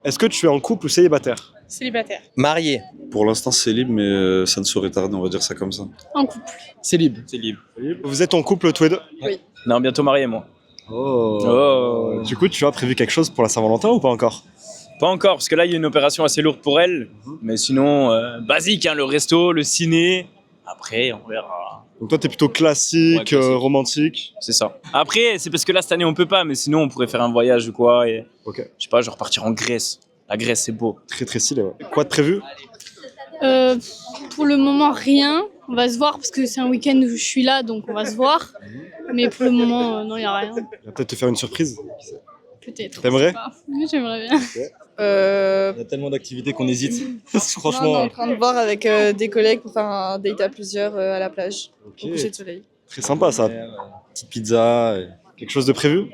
Est-ce que tu es en couple ou célibataire? Célibataire. Marié. Pour l'instant, c'est libre, mais ça ne saurait tarder, on va dire ça comme ça. En couple. C'est libre. Vous êtes en couple tous les deux? Non, bientôt marié, moi. Oh. Du coup, tu as prévu quelque chose pour la Saint-Valentin ou pas encore? Pas encore, parce que là, il y a une opération assez lourde pour elle. Mais sinon, basique, hein, le resto, le ciné. Après, on verra. Donc toi, t'es plutôt classique, Ouais, classique. romantique. C'est ça. Après, c'est parce que là, cette année, on peut pas. Mais sinon, on pourrait faire un voyage ou quoi. Et, Ok. je sais pas, genre partir en Grèce. La Grèce, c'est beau. Très très stylé, ouais. Quoi de prévu? Pour le moment, rien. On va se voir parce que c'est un week-end où je suis là, donc on va se voir. Mais pour le moment, non, il n'y a rien. Il va peut-être te faire une surprise. Peut-être. T'aimerais? je sais pas. Oui, j'aimerais bien. Il y a tellement d'activités qu'on hésite. On Franchement, est en train de voir avec des collègues pour faire un date à plusieurs à la plage, au coucher de soleil. très sympa ça. Petite pizza. Quelque chose de prévu?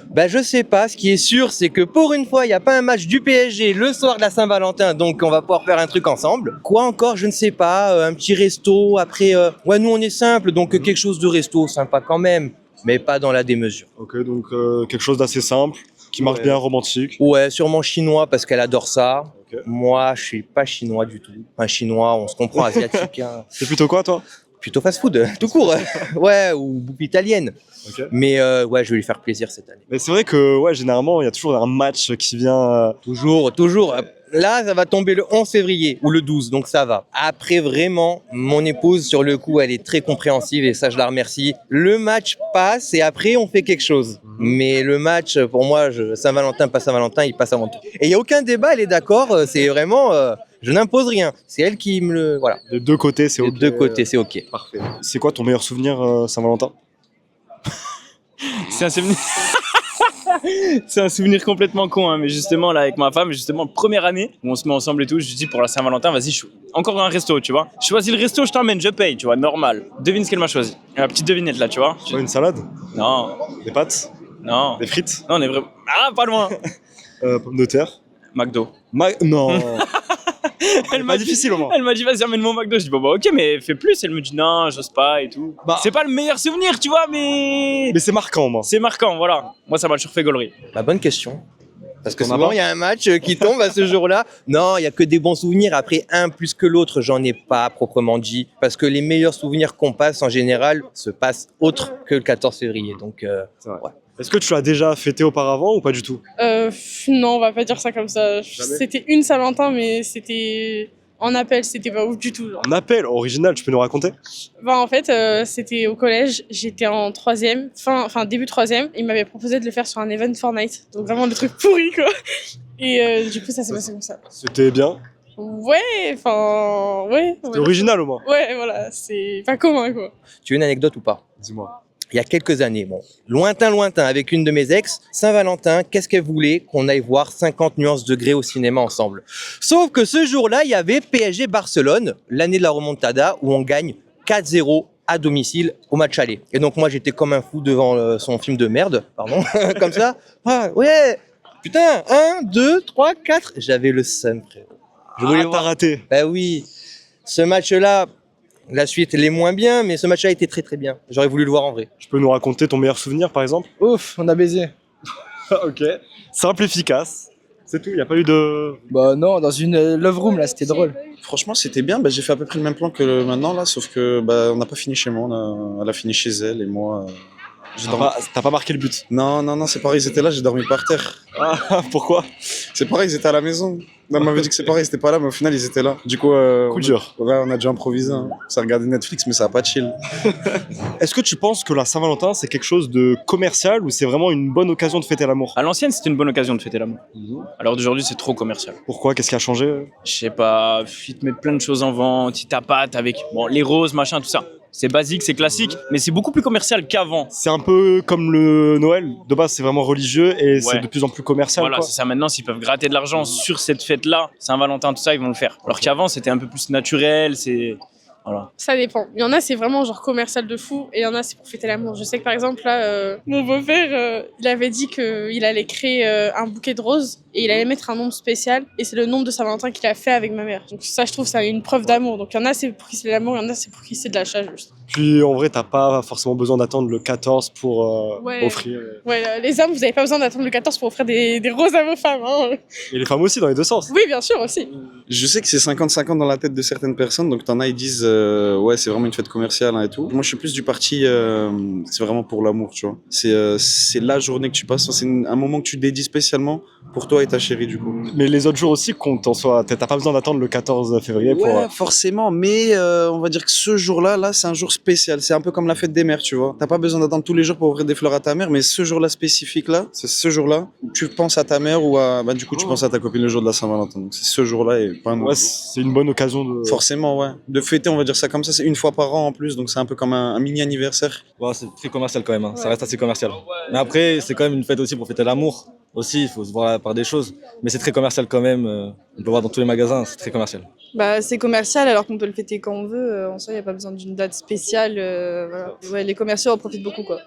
Bah je sais pas, ce qui est sûr c'est que pour une fois il n'y a pas un match du PSG le soir de la Saint-Valentin, donc on va pouvoir faire un truc ensemble. Quoi encore, je ne sais pas, un petit resto, après, ouais nous on est simple, donc quelque chose de resto sympa quand même, mais pas dans la démesure. Ok, donc quelque chose d'assez simple, qui marche Ouais. bien, romantique. Ouais, sûrement chinois parce qu'elle adore ça. Ok. Moi je suis pas chinois du tout, enfin chinois, on se comprend, asiatique, hein. C'est plutôt quoi toi? Plutôt fast-food, tout court, ouais, ou bouffe italienne. Ok. Mais ouais, je vais lui faire plaisir cette année. Mais c'est vrai que ouais, généralement, il y a toujours un match qui vient. Toujours, toujours. Là, ça va tomber le 11 février ou le 12, donc ça va. Après, vraiment, mon épouse, sur le coup, elle est très compréhensive et ça, je la remercie. Le match passe et après, on fait quelque chose. Mais le match, pour moi, Saint-Valentin, pas Saint-Valentin, il passe avant tout. Et il n'y a aucun débat, elle est d'accord, c'est vraiment... je n'impose rien. C'est elle qui me le... Voilà. De deux côtés, c'est Des ok. deux côtés, c'est OK. Parfait. C'est quoi ton meilleur souvenir Saint-Valentin? C'est un souvenir. C'est un souvenir complètement con, hein, mais justement, là, avec ma femme, justement, première année où on se met ensemble et tout, je lui dis pour la Saint-Valentin, vas-y, encore un resto, tu vois. Je choisis le resto, je t'emmène, je paye, tu vois, normal. Devine ce qu'elle m'a choisi. La petite devinette là, tu vois. Quoi, une salade? Non, Des pâtes? non. Des frites? Non, on est vraiment. Ah, pas loin. Pommes de terre? McDo. Non. Elle Pas difficile au moins. Elle m'a dit, vas-y, emmène-moi au McDo. Je dis, bon, bah, ok, mais fais plus. Elle me dit, non, j'ose pas et tout. Bah. C'est pas le meilleur souvenir, tu vois, mais. Mais c'est marquant au moins. C'est marquant, voilà. Moi, ça m'a toujours fait gaulerie. La bonne question. Parce que T'en as souvent, pas il y a un match qui tombe à ce jour-là. Non, il n'y a que des bons souvenirs. Après, un plus que l'autre, j'en ai pas proprement dit. Parce que les meilleurs souvenirs qu'on passe, en général, se passent autre que le 14 février. Donc, C'est vrai. ouais. Est-ce que tu l'as déjà fêté auparavant ou pas du tout? Non, on va pas dire ça comme ça. Jamais. C'était une Saint-Valentin, mais c'était en appel, c'était pas ouf du tout. Genre. Un appel original, tu peux nous raconter? Bah, en fait, c'était au collège, j'étais en troisième, enfin début troisième, il m'avait proposé de le faire sur un event Fortnite, donc vraiment le truc pourri quoi. Et du coup ça s'est passé comme ça. C'était bien. Ouais, enfin ouais. C'était original au moins. Ouais, voilà, c'est pas commun quoi. Tu veux une anecdote ou pas? Dis-moi. Il y a quelques années, bon, lointain, avec une de mes ex, Saint-Valentin, qu'est-ce qu'elle voulait? Qu'on aille voir 50 nuances degrés au cinéma ensemble. Sauf que ce jour-là, il y avait PSG Barcelone, l'année de la remontada, où on gagne 4-0 à domicile au match aller. Et donc moi, j'étais comme un fou devant son film de merde, pardon, comme ça. Ah, ouais, putain, 1, 2, 3, 4. J'avais le seum, frérot. Je voulais T'as voir. raté. Bah oui, ce match-là, la suite, elle est moins bien, mais ce match-là était très très bien. J'aurais voulu le voir en vrai. Tu peux nous raconter ton meilleur souvenir par exemple? Ouf, on a baisé. Ok. Simple, efficace. C'est tout, il n'y a pas eu de... Bah non, dans une love room là, c'était drôle. Franchement, c'était bien. J'ai fait à peu près le même plan que maintenant, là, sauf que on n'a pas fini chez moi. Elle a fini chez elle et moi. J'ai dormi. T'as pas marqué le but. Non, c'est pareil, ils étaient là, j'ai dormi par terre. Ah, pourquoi? C'est pareil, ils étaient à la maison. On m'avait dit que c'est pareil, ils étaient pas là, mais au final, ils étaient là. Du coup, Coup dur. Ouais, on a dû improviser. Hein. Ça a regardé Netflix, mais ça a pas de chill. Est-ce que tu penses que la Saint-Valentin c'est quelque chose de commercial ou c'est vraiment une bonne occasion de fêter l'amour? À l'ancienne, c'était une bonne occasion de fêter l'amour. Alors d'aujourd'hui, c'est trop commercial. Pourquoi? Qu'est-ce qui a changé? Je sais pas, ils te mettent plein de choses en vente, ils tapatent avec bon, les roses, machin, tout ça. C'est basique, c'est classique, mais c'est beaucoup plus commercial qu'avant. C'est un peu comme le Noël. De base, c'est vraiment religieux et c'est Ouais. de plus en plus commercial. Voilà, quoi. c'est ça. Maintenant, s'ils peuvent gratter de l'argent sur cette fête-là, Saint-Valentin, tout ça, ils vont le faire. Alors qu'avant, c'était un peu plus naturel. Voilà. Ça dépend. Il y en a, c'est vraiment genre commercial de fou, et il y en a, c'est pour fêter l'amour. Je sais que par exemple, là, mon beau-père, il avait dit qu'il allait créer un bouquet de roses, et il allait mettre un nombre spécial, et c'est le nombre de Saint-Valentin qu'il a fait avec ma mère. Donc ça, je trouve, ça une preuve d'amour. Donc il y en a, c'est pour qui c'est l'amour, il y en a, c'est pour qui c'est de l'achat, juste. Puis en vrai, t'as pas forcément besoin d'attendre le 14 pour Ouais. offrir. Ouais, les hommes, vous n'avez pas besoin d'attendre le 14 pour offrir des roses à vos femmes. Hein. Et les femmes aussi, dans les deux sens. Oui, bien sûr, aussi. Je sais que c'est 50-50 dans la tête de certaines personnes, donc t'en as, ils disent ouais, c'est vraiment une fête commerciale hein, et tout. Moi, je suis plus du parti, c'est vraiment pour l'amour, tu vois. C'est la journée que tu passes, c'est un moment que tu dédies spécialement pour toi et ta chérie, du coup. Mais les autres jours aussi comptent en soi. T'as pas besoin d'attendre le 14 février pour. Ouais, forcément, mais on va dire que ce jour-là, c'est un jour spécial. C'est un peu comme la fête des mères, tu vois. T'as pas besoin d'attendre tous les jours pour ouvrir des fleurs à ta mère, mais ce jour-là spécifique-là, c'est ce jour-là où tu penses à ta mère ou à, bah, du coup, tu penses à ta copine le jour de la Saint-Valentin. Donc c'est ce jour-là et pas un autre Ouais, jour. c'est une bonne occasion de. Forcément, ouais. De fêter, on va dire ça comme ça, c'est une fois par an en plus, donc c'est un peu comme un mini anniversaire. Ouais, c'est très commercial quand même, hein. Ça reste assez commercial. Mais après, c'est quand même une fête aussi pour fêter l'amour. Aussi, il faut se voir par des choses. Mais c'est très commercial quand même. On peut voir dans tous les magasins, c'est très commercial. Bah, c'est commercial alors qu'on peut le fêter quand on veut. En soi, il n'y a pas besoin d'une date spéciale. Voilà. Ouais, les commerciaux en profitent beaucoup, quoi.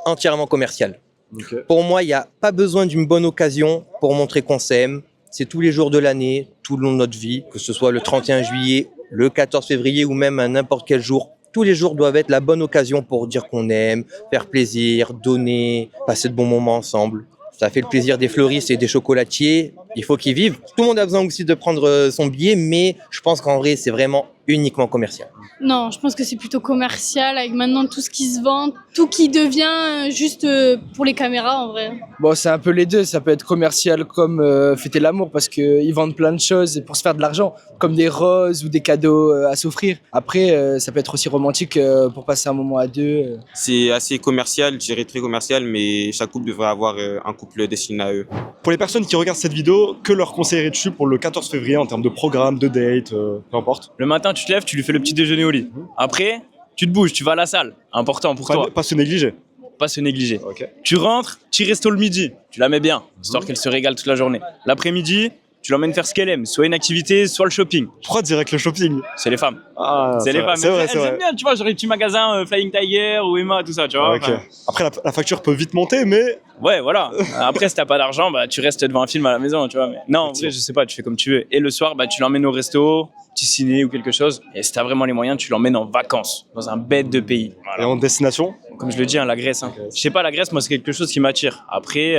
Entièrement commercial. Ok. Pour moi, il n'y a pas besoin d'une bonne occasion pour montrer qu'on s'aime. C'est tous les jours de l'année, tout le long de notre vie, que ce soit le 31 juillet, le 14 février ou même à n'importe quel jour. Tous les jours doivent être la bonne occasion pour dire qu'on aime, faire plaisir, donner, passer de bons moments ensemble. Ça fait le plaisir des fleuristes et des chocolatiers. Il faut qu'ils vivent. Tout le monde a besoin aussi de prendre son billet, mais je pense qu'en vrai, c'est vraiment uniquement commercial. Non, je pense que c'est plutôt commercial avec maintenant tout ce qui se vend, tout qui devient juste pour les caméras en vrai. Bon, c'est un peu les deux. Ça peut être commercial comme fêter l'amour parce qu'ils vendent plein de choses pour se faire de l'argent, comme des roses ou des cadeaux à s'offrir. Après, ça peut être aussi romantique pour passer un moment à deux. C'est assez commercial, je dirais très commercial, mais chaque couple devrait avoir un couple destiné à eux. Pour les personnes qui regardent cette vidéo, que leur conseillerais-tu pour le 14 février en termes de programme, de date, peu importe? Le matin, tu te lèves, tu lui fais le petit déjeuner au lit. Après, tu te bouges, tu vas à la salle. Important pour toi. Pas se négliger. Pas se négliger. Ok. Tu rentres, petit resto le midi. Tu la mets bien, histoire qu'elle se régale toute la journée. L'après-midi, tu l'emmènes faire ce qu'elle aime. Soit une activité, soit le shopping. Pourquoi direct le shopping? C'est les femmes. Ah, C'est les femmes. C'est vrai, Elles c'est vrai. aiment bien, tu vois, genre les petits magasins Flying Tiger ou Emma, tout ça, tu vois. Ok. Enfin, Après, la facture peut vite monter, mais ouais, voilà. Après, si t'as pas d'argent, bah, tu restes devant un film à la maison, tu vois. Mais non, en vrai, je sais pas, tu fais comme tu veux. Et le soir, bah, tu l'emmènes au resto, petit ciné ou quelque chose. Et si t'as vraiment les moyens, tu l'emmènes en vacances, dans un bête de pays. Voilà. et en destination? Comme je le dis, hein, la Grèce. Hein. Je sais pas, la Grèce, moi, c'est quelque chose qui m'attire. Après,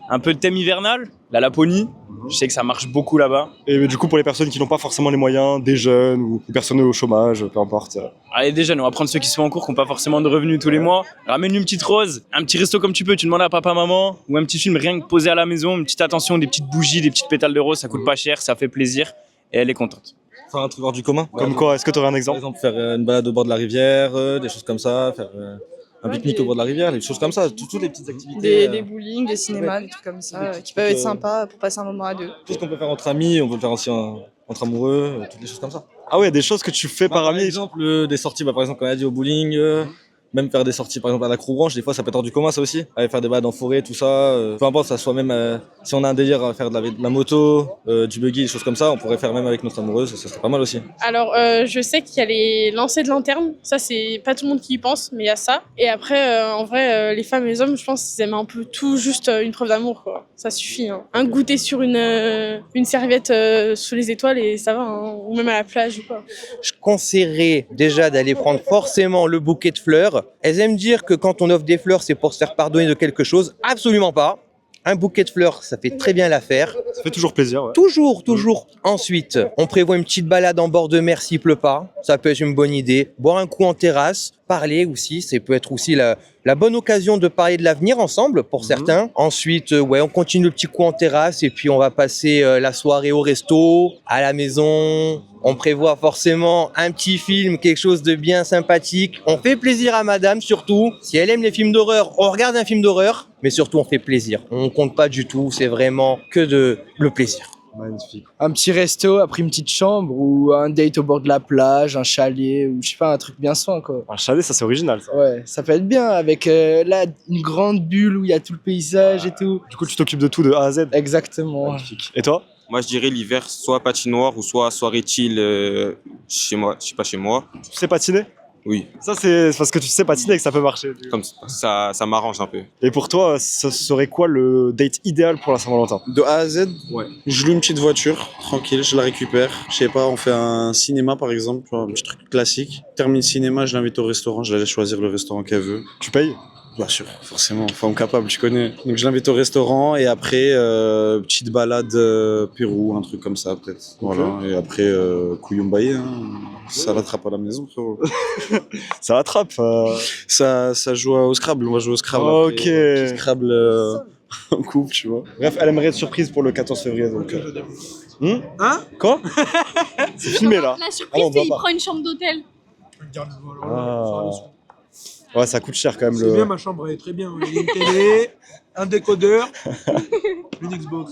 un peu de thème hivernal, la Laponie. Je sais que ça marche beaucoup là-bas. Et du coup, pour les personnes qui n'ont pas forcément les moyens, des jeunes ou des personnes au chômage, peu importe. Allez, déjà, on va prendre ceux qui sont en cours, qui n'ont pas forcément de revenus tous les mois. Ramène-lui une petite rose, un petit resto comme tu peux. Tu demandes à papa, maman, ou un petit film rien que posé à la maison, une petite attention, des petites bougies, des petites pétales de rose, ça coûte pas cher, ça fait plaisir, et elle est contente. Faire un truc hors du commun. Comme quoi, est-ce que tu aurais un Par exemple? exemple, faire une balade au bord de la rivière, des choses comme ça, faire un pique-nique au bord de la rivière, des choses comme ça, toutes les petites activités. Des bowling, des cinémas, des trucs comme ça, qui peuvent être sympas pour passer un moment à deux. Tout ce qu'on peut faire entre amis, on peut le faire aussi entre amoureux, toutes les choses comme ça. Ah ouais, des choses que tu fais par Par ami. exemple, des sorties, par exemple, quand on a dit au bowling, même faire des sorties, par exemple, à la Croubranche, des fois, ça peut être hors du commun, ça aussi. Aller faire des balades en forêt, tout ça. Peu importe, ça soit même, si on a un délire à faire de la moto, du buggy, des choses comme ça, on pourrait faire même avec notre amoureuse, ça serait pas mal aussi. Alors, je sais qu'il y a les lancers de lanterne. Ça, c'est pas tout le monde qui y pense, mais il y a ça. Et après, en vrai, les femmes et les hommes, je pense qu'ils aiment un peu tout, juste une preuve d'amour, quoi. Ça suffit. Hein. Un goûter sur une serviette sous les étoiles et ça va. Hein. Ou même à la plage ou quoi. Je conseillerais déjà d'aller prendre forcément le bouquet de fleurs. Elles aiment dire que quand on offre des fleurs, c'est pour se faire pardonner de quelque chose. Absolument pas. Un bouquet de fleurs, ça fait très bien l'affaire. Ça fait toujours plaisir, ouais. Toujours, toujours. Ensuite, on prévoit une petite balade en bord de mer s'il pleut pas. Ça peut être une bonne idée. Boire un coup en terrasse. Parler aussi, ça peut être aussi la bonne occasion de parler de l'avenir ensemble pour certains. Ensuite, ouais, on continue le petit coup en terrasse et puis on va passer la soirée au resto, à la maison. On prévoit forcément un petit film, quelque chose de bien sympathique. On fait plaisir à madame surtout. Si elle aime les films d'horreur, on regarde un film d'horreur. Mais surtout, on fait plaisir. On compte pas du tout, c'est vraiment que le plaisir. Magnifique. Un petit resto, après une petite chambre ou un date au bord de la plage, un chalet ou je sais pas, un truc bien soin quoi. Un chalet, ça c'est original ça. Ouais, ça peut être bien avec là une grande bulle où il y a tout le paysage et tout. Du coup, tu t'occupes de tout de A à Z. Exactement. Magnifique. Et toi? Moi, je dirais l'hiver, soit patinoire ou soit soirée chill chez moi. Je sais pas, chez moi. Tu sais patiner? Oui, Ça, c'est parce que tu sais patiner que ça peut marcher. comme ça m'arrange un peu. Et pour toi, ce serait quoi le date idéal pour la Saint-Valentin? De A à Z, Ouais. je loue une petite voiture, tranquille, je la récupère. Je sais pas, on fait un cinéma par exemple, tu vois, un petit truc classique. Termine le cinéma, je l'invite au restaurant, je la laisse choisir le restaurant qu'elle veut. Tu payes? Bien sûr, forcément, femme capable, tu connais. Donc je l'invite au restaurant et après, petite balade Pérou, un truc comme ça peut-être. Voilà, et après, couillon-baillé, hein. Ça l'attrape à la maison, frérot. Ça attrape. Ça joue au Scrabble, on va jouer au Scrabble. Ok. Après, petit Scrabble en couple, tu vois. Bref, elle aimerait être surprise pour le 14 février. Donc, Hein? Quoi? C'est filmé là. La surprise, Ah non, on c'est voit qu'il pas. prend une chambre d'hôtel. Ah. Ouais, ça coûte cher quand même. C'est bien, ma chambre est très bien. Il y a une télé, un décodeur, une Xbox.